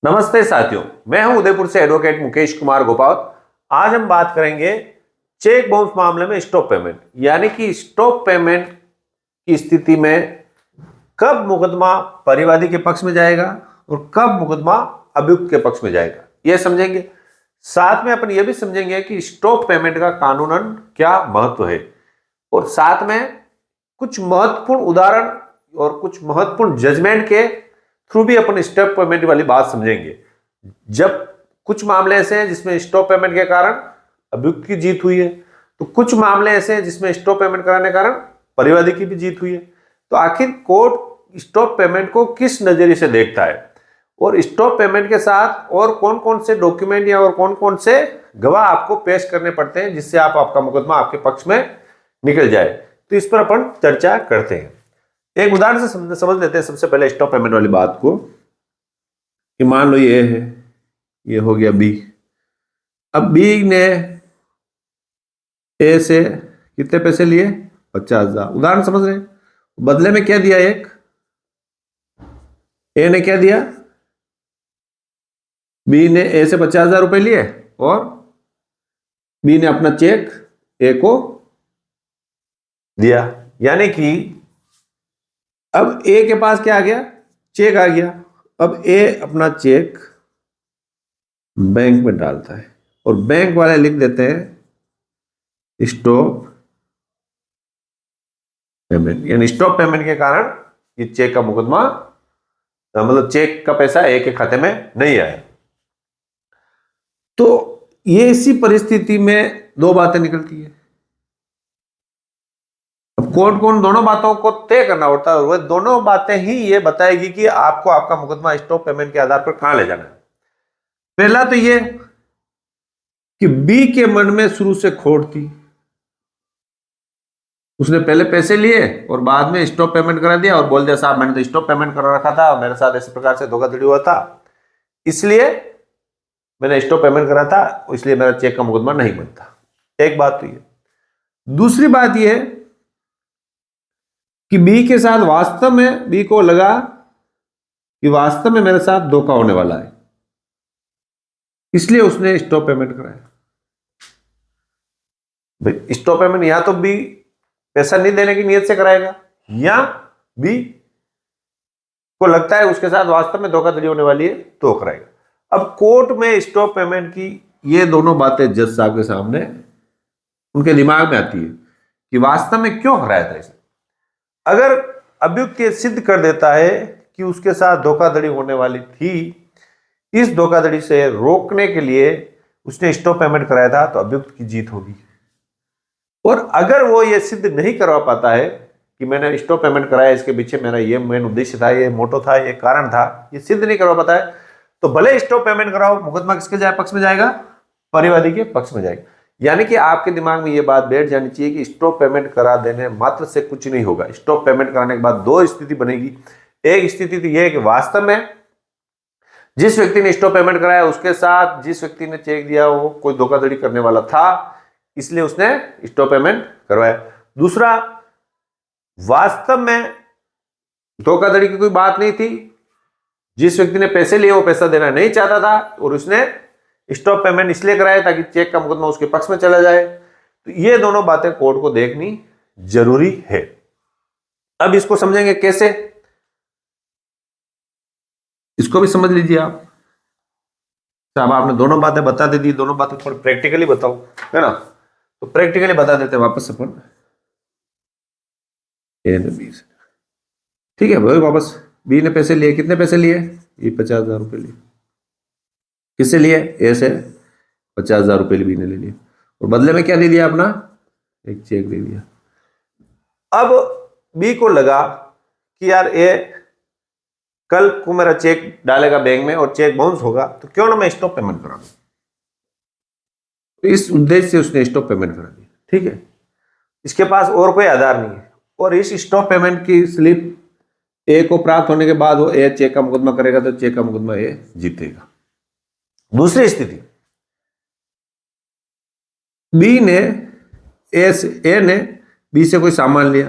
नमस्ते साथियों, मैं हूं उदयपुर से एडवोकेट मुकेश कुमार गोपाल। आज हम बात करेंगे चेक बाउंस मामले में स्टॉप पेमेंट, यानी कि स्टॉप पेमेंट की स्थिति में कब मुकदमा परिवादी के पक्ष में जाएगा और कब मुकदमा अभियुक्त के पक्ष में जाएगा, यह समझेंगे। साथ में अपन यह भी समझेंगे कि स्टॉप पेमेंट का कानूनन क्या महत्व है और साथ में कुछ महत्वपूर्ण उदाहरण और कुछ महत्वपूर्ण जजमेंट के थ्रू भी अपन स्टॉप पेमेंट वाली बात समझेंगे। जब कुछ मामले ऐसे हैं जिसमें स्टॉप पेमेंट के कारण अभियुक्त की जीत हुई है, तो कुछ मामले ऐसे हैं जिसमें स्टॉप पेमेंट कराने के कारण परिवादी की भी जीत हुई है। तो आखिर कोर्ट स्टॉप पेमेंट को किस नजरिए से देखता है और स्टॉप पेमेंट के साथ और कौन कौन से डॉक्यूमेंट या और कौन कौन से गवाह आपको पेश करने पड़ते हैं जिससे आपका मुकदमा आपके पक्ष में निकल जाए, तो इस पर अपन चर्चा करते हैं। एक उदाहरण से समझ लेते हैं सबसे पहले स्टॉप पेमेंट वाली बात को, कि मान लो ये है, ये हो गया बी। अब बी ने ए से कितने पैसे लिए? 50,000। उदाहरण समझ रहे हैं। बदले में क्या दिया? एक ए ने क्या दिया? बी ने ए से 50,000 रुपए लिए और बी ने अपना चेक ए को दिया। यानी कि अब ए के पास क्या आ गया? चेक आ गया। अब ए अपना चेक बैंक में डालता है और बैंक वाले लिख देते हैं स्टॉप पेमेंट, यानी स्टॉप पेमेंट के कारण ये चेक का मुकदमा, मतलब चेक का पैसा ए के खाते में नहीं आया। तो ये इसी परिस्थिति में दो बातें निकलती है। अब कौन कौन दोनों बातों को तय करना होता है, वह दोनों बातें ही ये बताएगी कि आपको आपका मुकदमा स्टॉप पेमेंट के आधार पर कहां ले जाना है। पहला तो ये कि बी के मन में शुरू से खोट थी, उसने पहले पैसे लिए और बाद में स्टॉप पेमेंट करा दिया और बोल दिया साहब मैंने तो स्टॉप पेमेंट कर रखा था, मेरे साथ ऐसे प्रकार से धोखाधड़ी हुआ था, इसलिए मैंने स्टॉप पेमेंट करा था, इसलिए मेरा चेक का मुकदमा नहीं बनता। एक बात तो ये। दूसरी बात ये है कि बी के साथ वास्तव में बी को लगा कि वास्तव में मेरे साथ धोखा होने वाला है, इसलिए उसने स्टॉप पेमेंट कराया। भाई स्टॉप पेमेंट या तो बी पैसा नहीं देने की नियत से कराएगा या बी को लगता है उसके साथ वास्तव में धोखाधड़ी होने वाली है तो कराएगा। अब कोर्ट में स्टॉप पेमेंट की ये दोनों बातें जज साहब के सामने उनके दिमाग में आती है कि वास्तव में क्यों कराया था इसे। अगर अभियुक्त ये सिद्ध कर देता है कि उसके साथ धोखाधड़ी होने वाली थी, इस धोखाधड़ी से रोकने के लिए उसने स्टॉप पेमेंट कराया था, तो अभियुक्त की जीत होगी। और अगर वो ये सिद्ध नहीं करवा पाता है कि मैंने स्टॉप पेमेंट कराया, इसके पीछे मेरा ये मेन उद्देश्य था, ये मोटो था, ये कारण था, ये सिद्ध नहीं करवा पाता है, तो भले स्टॉप पेमेंट कराओ, मुकदमा किसके पक्ष में जाएगा? परिवादी के पक्ष में जाएगा। यानी कि आपके दिमाग में ये बात बैठ जानी चाहिए कि स्टॉप पेमेंट करा देने मात्र से कुछ नहीं होगा। स्टॉप पेमेंट कराने के बाद दो स्थिति बनेगी। एक स्थिति तो यह है कि वास्तव में जिस व्यक्ति ने स्टॉप पेमेंट कराया उसके साथ जिस व्यक्ति ने चेक दिया वो कोई धोखाधड़ी करने वाला था, इसलिए उसने स्टॉप पेमेंट करवाया। दूसरा, वास्तव में धोखाधड़ी की कोई बात नहीं थी, जिस व्यक्ति ने पैसे लिए वो पैसा देना नहीं चाहता था और उसने स्टॉप पेमेंट इसलिए कराया ताकि चेक का मुकदमा उसके पक्ष में चला जाए। तो ये दोनों बातें कोर्ट को देखनी जरूरी है। अब इसको समझेंगे कैसे, इसको भी समझ लीजिए आप। साहब आपने दोनों बातें बता दे दी, दोनों बातें थोड़ी प्रैक्टिकली बताओ, है ना? तो प्रैक्टिकली बता देते हैं वापस अपन। ए ने बी से, ठीक है भाई, वापस बी ने पैसे लिए, कितने पैसे लिए? ये 50,000 रुपए लिए। किससे लिए? ए से 50,000 रुपए बी ने ले लिए और बदले में क्या दे दिया? अपना एक चेक दे दिया। अब बी को लगा कि यार ए कल को मेरा चेक डालेगा बैंक में और चेक बाउंस होगा, तो क्यों ना मैं स्टॉप पेमेंट करा दूं। तो इस उद्देश्य से उसने स्टॉप पेमेंट करा दिया। ठीक है, इसके पास और कोई आधार नहीं है और इस स्टॉप पेमेंट की स्लिप ए को प्राप्त होने के बाद वो ए चेक का मुकदमा करेगा, तो चेक का मुकदमा ए जीतेगा। दूसरी स्थिति, बी ने ए ने बी से कोई सामान लिया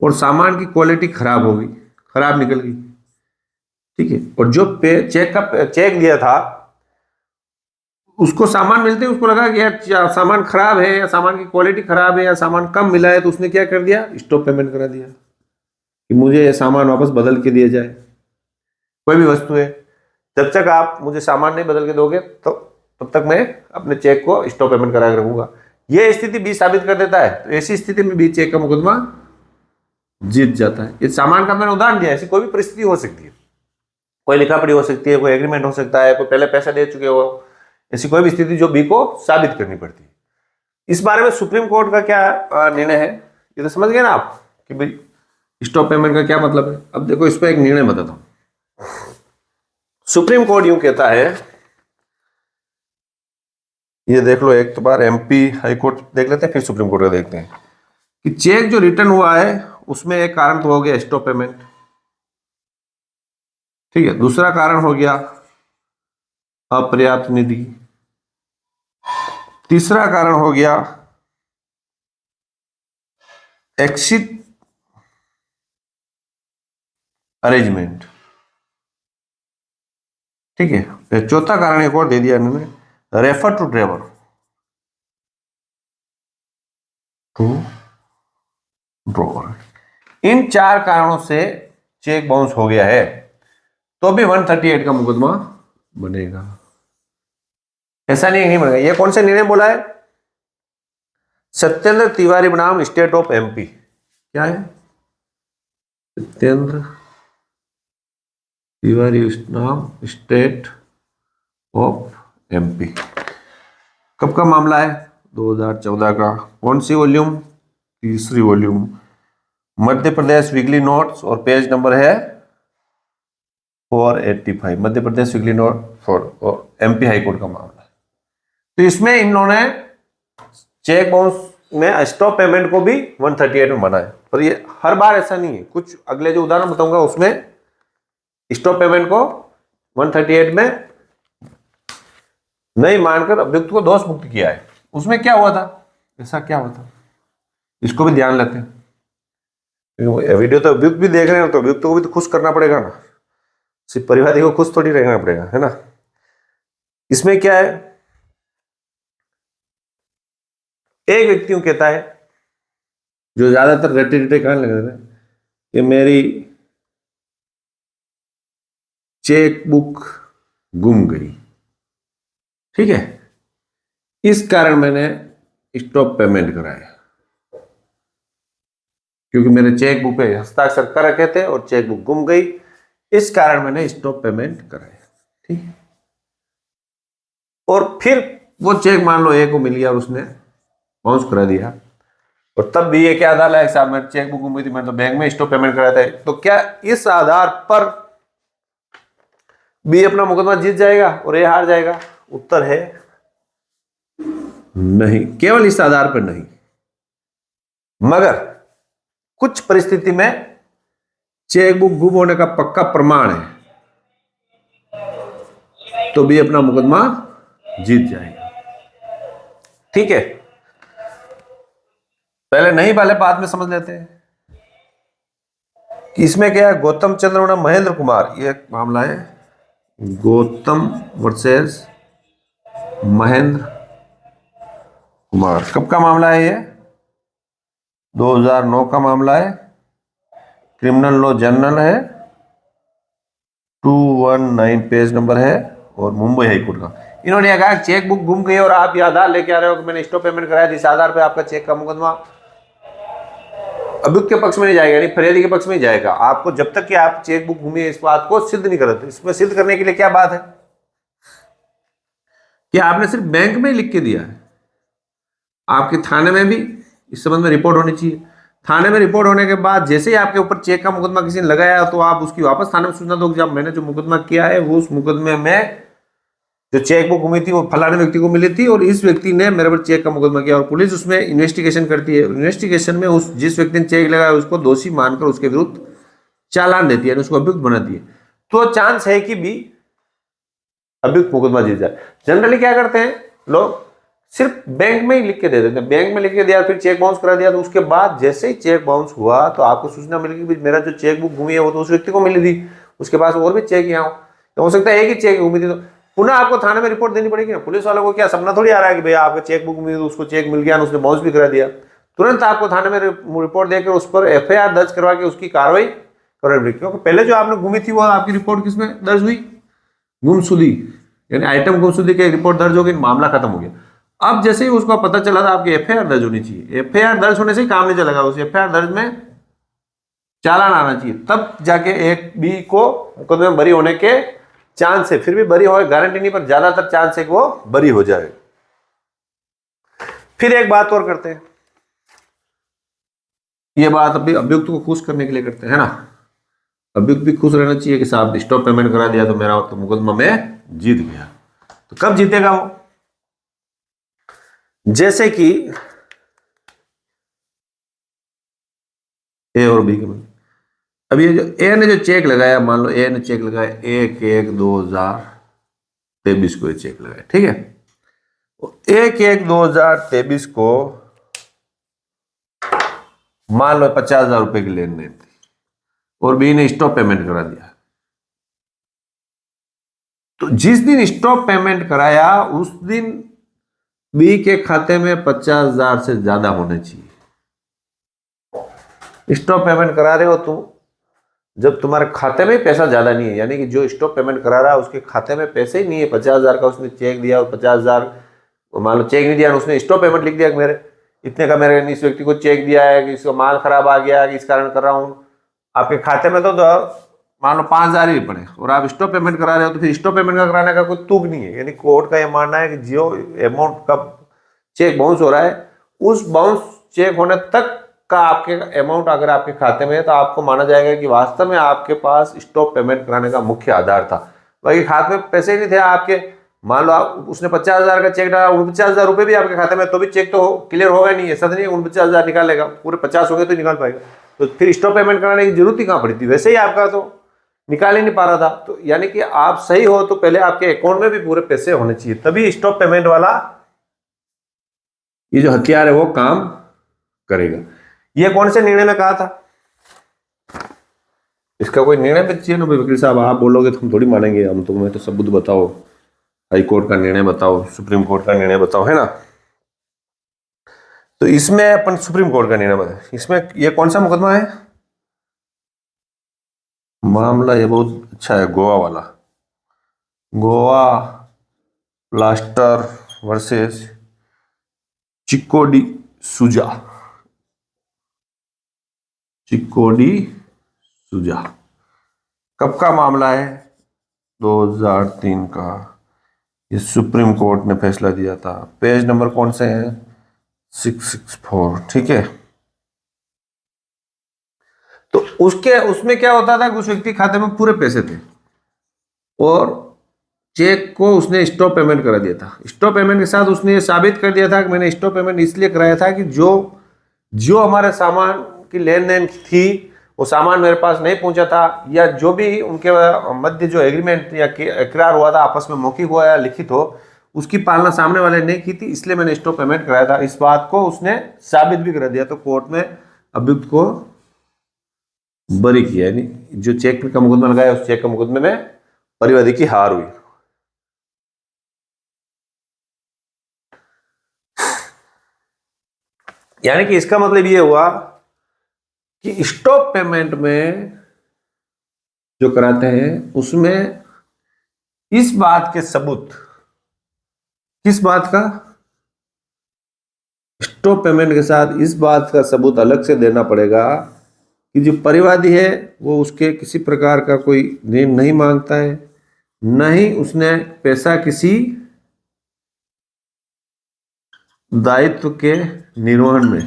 और सामान की क्वालिटी खराब हो गई, खराब निकल गई। ठीक है। और जो चेक दिया था उसको सामान मिलते उसको लगा कि यार सामान खराब है या सामान की क्वालिटी खराब है या सामान कम मिला है, तो उसने क्या कर दिया, स्टॉप पेमेंट करा दिया कि मुझे ये सामान वापस बदल के दिया जाए। कोई भी वस्तु है, जब तक आप मुझे सामान नहीं बदल के दोगे तो तब तक मैं अपने चेक को स्टॉप पेमेंट करा के रखूंगा। यह स्थिति बी साबित कर देता है, तो ऐसी स्थिति में बी चेक का मुकदमा जीत जाता है। इस सामान का मैंने उदाहरण दिया, ऐसी कोई भी परिस्थिति हो सकती है, कोई लिखा पढ़ी हो सकती है, कोई एग्रीमेंट हो सकता है, कोई पहले पैसा दे चुके हो, ऐसी कोई भी स्थिति जो बी को साबित करनी पड़ती है। इस बारे में सुप्रीम कोर्ट का क्या निर्णय है, ये तो समझ गए ना आप कि भाई स्टॉप पेमेंट का क्या मतलब है। अब देखो इस पर एक निर्णय बताता हूं। सुप्रीम कोर्ट यूं कहता है, ये देख लो एक तो बार एमपी हाई कोर्ट देख लेते हैं, फिर सुप्रीम कोर्ट का देखते हैं कि चेक जो रिटर्न हुआ है उसमें एक कारण तो हो गया स्टॉप पेमेंट, ठीक है। दूसरा कारण हो गया अपर्याप्त निधि। तीसरा कारण हो गया एक्सिट अरेंजमेंट, ठीक है। चौथा कारण एक और दे दिया इन्होंने, refer to driver to drawer. इन चार कारणों से चेक बाउंस हो गया है तो भी 138 का मुकदमा बनेगा। ऐसा नहीं बनेगा। ये कौन सा निर्णय बोला है, सत्येंद्र तिवारी बनाम स्टेट ऑफ एमपी। क्या है, सत्येंद्र तिवारी नाम स्टेट ऑफ एमपी। कब का मामला है, 2014 का। कौन सी वॉल्यूम, तीसरी volume, Madhya Pradesh weekly notes, और पेज नंबर है 485, मध्य प्रदेश वीकली नोट और एमपी हाईकोर्ट का मामला है। तो इसमें इन्होंने चेक बाउंस में स्टॉप पेमेंट को भी 138 में माना है। पर ये हर बार ऐसा नहीं है, कुछ अगले जो उदाहरण बताऊंगा उसमें स्टॉप पेमेंट को 138 में नहीं मानकर अभियुक्त को दोष मुक्त किया है। उसमें क्या हुआ था, ऐसा क्या हुआ था, इसको भी ध्यान लेते हैं। वीडियो तो अभियुक्त भी देख रहे हैं तो अभियुक्त को भी तो खुश करना पड़ेगा ना, सिर्फ परिवादी को खुश थोड़ी रहना पड़ेगा, है ना। इसमें क्या है, एक व्यक्ति कहता है, जो ज्यादातर रट्टे रट्टे कहने लगे थे कि मेरी चेक बुक गुम गई, ठीक है, इस कारण मैंने स्टॉप पेमेंट कराया, क्योंकि मेरे चेक बुक पे हस्ताक्षर कर रखे थे और चेक बुक गुम गई, इस कारण मैंने स्टॉप पेमेंट कराया, ठीक है। और फिर वो चेक मान लो ए को मिल गया और उसने बाउंस करा दिया, और तब भी ये क्या आधार लायक साहब मेरे चेक बुक गुम गई थी, मैंने तो बैंक में स्टॉप पेमेंट कराया था, तो क्या इस आधार पर बी अपना मुकदमा जीत जाएगा और ए हार जाएगा? उत्तर है नहीं, केवल इस आधार पर नहीं, मगर कुछ परिस्थिति में चेक बुक गुम होने का पक्का प्रमाण है तो भी अपना मुकदमा जीत जाएगा, ठीक है। पहले नहीं वाले बात में समझ लेते हैं कि इसमें क्या है, गौतम चंद्र महेंद्र कुमार, ये मामला है गौतम वर्सेस महेंद्र कुमार। कब का मामला है ये, 2009 का मामला है, क्रिमिनल लॉ जर्नल है, 219 पेज नंबर है, और मुंबई हाईकोर्ट का। इन्होंने कहा चेक बुक गुम गई और आप ये आधार लेके आ रहे हो कि मैंने स्टॉप पेमेंट कराया, इस आधार पे आपका चेक का मुकदमा अभियुक्त के पक्ष में नहीं जाएगा, यानी फरियादी के पक्ष में ही जाएगा। आपको जब तक कि आप चेक बुक घूमिए इस बात को सिद्ध नहीं करते। इसमें सिद्ध करने के लिए क्या बात है कि आपने सिर्फ बैंक में लिख के दिया है, आपके थाने में भी इस संबंध में रिपोर्ट होनी चाहिए। थाने में रिपोर्ट होने के बाद जैसे ही आपके ऊपर चेक का मुकदमा किसी ने लगाया तो आप उसकी वापस थाने में सूचना दो, जब मैंने जो मुकदमा किया है वो उस मुकदमे में जो चेक बुक घूमी थी वो फलाने व्यक्ति को मिली थी और इस व्यक्ति ने मेरे पर चेक का मुकदमा किया, और पुलिस उसमें इन्वेस्टिगेशन करती है। इन्वेस्टिगेशन में उस जिस व्यक्ति ने चेक लगाया उसको दोषी मानकर उसके विरुद्ध चालान देती है, उसको अभियुक्त बनाती है, तो चांस है कि भी अभियुक्त मुकदमा जीत जाए। जनरली क्या करते हैं लोग, सिर्फ बैंक में ही लिख के दे देते हैं, बैंक में लिख के दिया फिर चेक बाउंस करा दिया, तो उसके बाद जैसे ही चेक बाउंस हुआ तो आपको सूचना मिली कि मेरा जो चेक बुक घूमी है वो तो उस व्यक्ति को मिली थी, उसके पास और भी चेक यहाँ हो सकता है एक ही चेक घूमी थी, तो पुनः आपको थाने में रिपोर्ट देनी पड़ेगी ना। पुलिस वालों को क्या सपना थोड़ी आ रहा है कि भैया आपका चेक बुक मिली, उसको चेक मिल गया, उसने बाउंस भी करा दिया। तुरंत आपको थाने में रिपोर्ट देकर उस पर एफआईआर दर्ज करवा के उसकी कार्रवाई करनी पड़ेगी, क्योंकि पहले जो आपने घूमी थी वो आपकी रिपोर्ट किसमें दर्ज हुई, गुमशुदगी, यानी आइटम गुमशुदगी की रिपोर्ट दर्ज हो गई, मामला खत्म हो गया। अब जैसे ही उसको पता चला था आपकी एफआईआर दर्ज होनी चाहिए, एफआईआर दर्ज होने से ही काम नहीं चलेगा, उस एफआईआर दर्ज में चालान आना चाहिए, तब जाके एक बी को मुकदमे में बरी होने के चांस है। फिर भी बरी हो, गारंटी नहीं, पर ज्यादातर चांस है कि वो बरी हो जाए। फिर एक बात और करते हैं, ये बात अभी अभियुक्त को खुश करने के लिए करते हैं ना, अभियुक्त भी खुश रहना चाहिए कि साहब स्टॉप पेमेंट करा दिया तो मेरा तो मुकदमा में जीत गया। तो कब जीतेगा वो, जैसे कि ए और बी के, अब ये जो ए ने जो चेक लगाया, मान लो ए ने चेक लगाया 1/1/2023 को ये चेक लगाया, ठीक है। 1/1/2023 को मान लो 50,000 रुपए की लेन देन थी और बी ने स्टॉप पेमेंट करा दिया। तो जिस दिन स्टॉप पेमेंट कराया उस दिन बी के खाते में 50,000 से ज्यादा होने चाहिए। स्टॉप पेमेंट करा रहे हो तुम जब तुम्हारे खाते में पैसा ज्यादा नहीं है, यानी कि जो स्टॉप पेमेंट करा रहा है उसके खाते में पैसे ही नहीं है, 50,000 का उसने चेक दिया और 50,000 मान लो चेक नहीं दिया, उसने स्टॉप पेमेंट लिख दिया कि मेरे इतने का मेरे इस व्यक्ति को चेक दिया है कि इसका माल खराब आ गया कि इस कारण कर रहा हूँ, आपके खाते में तो मान लो 5,000 ही पड़े और आप स्टॉप पेमेंट करा रहे हो, तो फिर स्टॉप पेमेंट का कराने का कोई तुक नहीं है। यानी कोर्ट का यह मानना है कि जो अमाउंट का चेक बाउंस हो रहा है उस बाउंस चेक होने तक का आपके अमाउंट अगर आपके खाते में है तो आपको माना जाएगा कि वास्तव में आपके पास स्टॉप पेमेंट कराने का मुख्य आधार था। बाकी खाते में पैसे ही नहीं थे आपके, मान लो आप उसने 50,000 का चेक डाला, 49,000 रुपए भी आपके खाते में, तो भी चेक तो क्लियर होगा नहीं, ऐसा नहीं 49,000 निकालेगा, पूरे 50 हो गए तो निकाल पाएगा। तो फिर स्टॉप पेमेंट कराने की जरूरत ही कहां पड़ी थी, वैसे ही आपका तो निकाल ही नहीं पा रहा था। तो यानी कि आप सही हो तो पहले आपके अकाउंट में भी पूरे पैसे होने चाहिए, तभी स्टॉप पेमेंट वाला ये जो हथियार है वो काम करेगा। ये कौन से निर्णय में कहा था, इसका कोई निर्णय भी चाहिए ना भाई वकील साहब, आप बोलोगे तो हम थोड़ी मानेंगे, हम तुम्हें तो सबूत बताओ, हाई कोर्ट का निर्णय बताओ, सुप्रीम कोर्ट का निर्णय बताओ, है ना। तो इसमें अपन सुप्रीम कोर्ट का निर्णय बताए, इसमें ये कौन सा मुकदमा है, मामला ये बहुत अच्छा है, गोवा वाला, गोवा प्लास्टर वर्सेस चिक्कोडी सुजा, चिक्कोडी सुजा। कब का मामला है, 2003 का, ये सुप्रीम कोर्ट ने फैसला दिया था। पेज नंबर कौन से हैं, 664, ठीक है। तो उसमें क्या होता था कि उस व्यक्ति खाते में पूरे पैसे थे और चेक को उसने स्टॉप पेमेंट करा दिया था। स्टॉप पेमेंट के साथ उसने ये साबित कर दिया था कि मैंने स्टॉप पेमेंट इसलिए कराया था कि जो हमारे सामान की लेन देन थी वो सामान मेरे पास नहीं पहुंचा था, या जो भी उनके मध्य जो एग्रीमेंट या इकरार हुआ था आपस में मौखिक हुआ या लिखित हो, उसकी पालना सामने वाले ने की थी, इसलिए मैंने स्टॉप पेमेंट कराया था। इस बात को उसने साबित भी करा दिया, तो कोर्ट में अभियुक्त को बरी किया, यानी जो चेक का मुकदमा लगाया उस चेक का मुकदमे में परिवादी की हार हुई। यानी कि इसका मतलब ये हुआ कि स्टॉप पेमेंट में जो कराते हैं उसमें इस बात के सबूत, किस बात का, स्टॉप पेमेंट के साथ इस बात का सबूत अलग से देना पड़ेगा कि जो परिवादी है वो उसके किसी प्रकार का कोई ऋण नहीं मांगता है, न ही उसने पैसा किसी दायित्व के निर्वहन में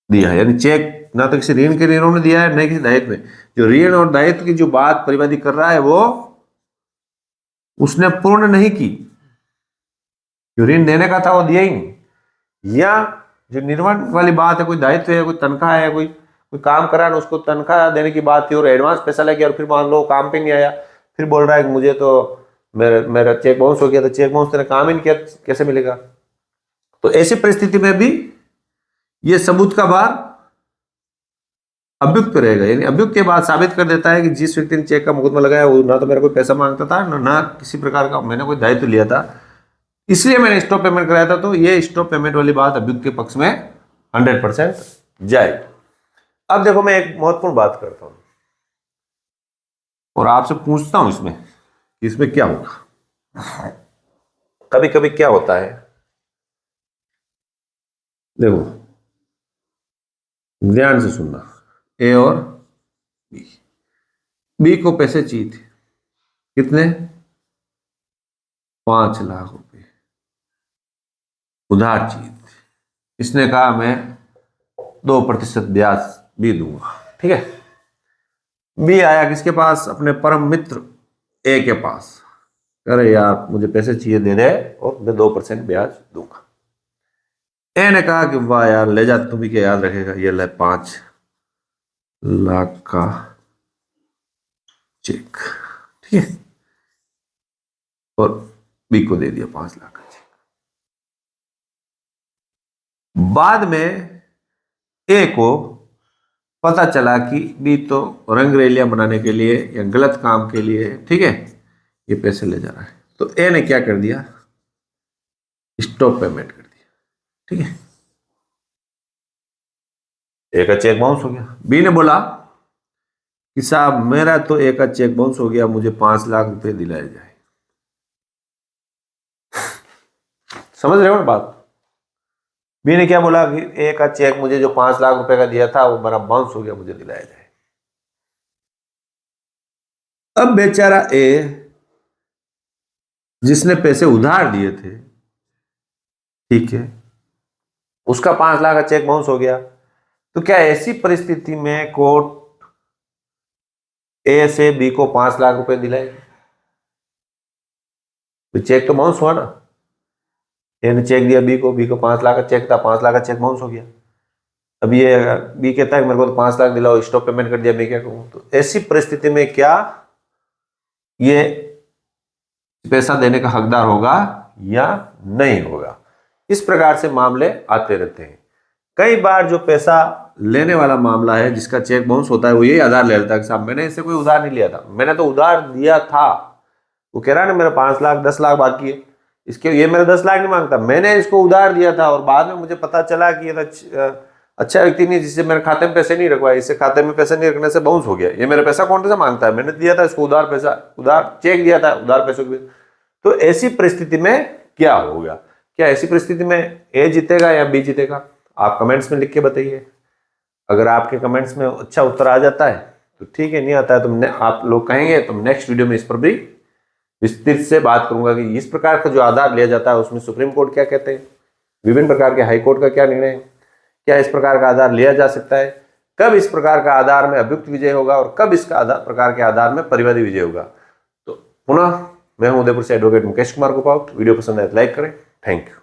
दिया है। यानी चेक ना तो किसी ऋण के निर्वहन में दिया है, न किसी दायित्व में। जो ऋण और दायित्व की जो बात परिवादी कर रहा है वो उसने पूर्ण नहीं की, जो ऋण देने का था वो दिया ही नहीं, या जो निर्वहन वाली बात है, कोई दायित्व है, कोई तनख्वाह है, कोई काम करा ना उसको तनख्वाह देने की बात थी और एडवांस पैसा लग गया और फिर मान लो काम पे नहीं आया, फिर बोल रहा है कि मुझे तो मेरा चेक बाउंस हो गया, तो चेक बाउंस तेने काम ही नहीं किया, कैसे मिलेगा। तो ऐसी परिस्थिति में भी ये सबूत का भार अभियुक्त रहेगा, यानी अभियुक्त के बाद साबित कर देता है कि जिस व्यक्ति ने चेक का मुकदमा लगाया वो ना तो मेरा कोई पैसा मांगता था, ना किसी प्रकार का मैंने कोई दायित्व लिया था, इसलिए मैंने स्टॉप पेमेंट कराया था। तो ये स्टॉप पेमेंट वाली बात अभियुक्त के पक्ष में 100% जाएगी। अब देखो मैं एक महत्वपूर्ण बात करता हूं और आपसे पूछता हूं इसमें कि इसमें क्या होगा। कभी कभी क्या होता है, देखो ध्यान से सुनना, ए और बी, बी को पैसे चाहिए थे, कितने, 5 लाख रुपए उधार चाहिए थे। इसने कहा मैं 2% ब्याज भी दूंगा, ठीक है। बी आया किसके पास, अपने परम मित्र ए के पास, अरे यार मुझे पैसे चाहिए, दे दे और मैं 2% ब्याज दूंगा। ए ने कहा कि वाह यार ले जा, तुम्हें क्या याद रखेगा, ये ले 5 लाख का चेक, ठीक है, और बी को दे दिया 5 लाख का चेक। बाद में ए को पता चला कि बी तो रंगरेलियां बनाने के लिए या गलत काम के लिए, ठीक है, ये पैसे ले जा रहा है। तो ए ने क्या कर दिया, स्टॉप पेमेंट कर दिया, ठीक है। ए का चेक बाउंस हो गया। बी ने बोला कि साहब मेरा तो ए का चेक बाउंस हो गया, मुझे 5 लाख रुपए दिलाए जाए। समझ रहे हो ना बात। बी ने क्या बोला कि ए का चेक मुझे जो 5 लाख रुपए का दिया था वो मेरा बाउंस हो गया, मुझे दिलाया जाए। अब बेचारा ए जिसने पैसे उधार दिए थे, ठीक है, उसका 5 लाख का चेक बाउंस हो गया। तो क्या ऐसी परिस्थिति में कोर्ट ए से बी को 5 लाख रुपए दिलाएगी? तो चेक तो बाउंस हुआ ना, ए ने चेक दिया बी को 5 लाख का चेक था, 5 लाख का चेक बाउंस हो गया। अब ये बी कहता है मेरे को तो 5 लाख दिलाओ, स्टॉप पेमेंट कर दिया, मैं क्या करूं? तो ऐसी परिस्थिति में क्या ये पैसा देने का हकदार होगा या नहीं होगा? इस प्रकार से मामले आते रहते हैं। कई बार जो पैसा लेने वाला मामला है, जिसका चेक बाउंस होता है, वो यही आधार ले लेता है कि साहब मैंने इससे कोई उधार नहीं लिया था, मैंने तो उधार दिया था। वो कह रहा है ना मेरा 5 लाख 10 लाख बाकी है, इसके ये मेरा 10 लाख नहीं मांगता, मैंने इसको उधार दिया था और बाद में मुझे पता चला कि ये अच्छा व्यक्ति नहीं, जिससे मेरे खाते में पैसे नहीं रखवाए, इससे खाते में पैसे नहीं रखने से बाउंस हो गया, ये मेरा पैसा कौन सा मांगता है, मैंने दिया था इसको उधार पैसा, उधार चेक दिया था, उधार पैसों के। तो ऐसी परिस्थिति में क्या होगा? क्या ऐसी परिस्थिति में ए जीतेगा या बी जीतेगा? आप कमेंट्स में लिख के बताइए। अगर आपके कमेंट्स में अच्छा उत्तर आ जाता है तो ठीक है, नहीं आता है तो आप लोग कहेंगे तो नेक्स्ट वीडियो में इस पर भी विस्तृत से बात करूंगा कि इस प्रकार का जो आधार लिया जाता है उसमें सुप्रीम कोर्ट क्या कहते हैं, विभिन्न प्रकार के हाई कोर्ट का क्या निर्णय है, क्या इस प्रकार का आधार लिया जा सकता है, कब इस प्रकार का आधार में अभियुक्त विजय होगा और कब इसका प्रकार के आधार में परिवादी विजय होगा। तो पुनः मैं हूं उदयपुर से एडवोकेट मुकेश कुमार गोपाल। वीडियो पसंद आए तो लाइक करें। Thank you.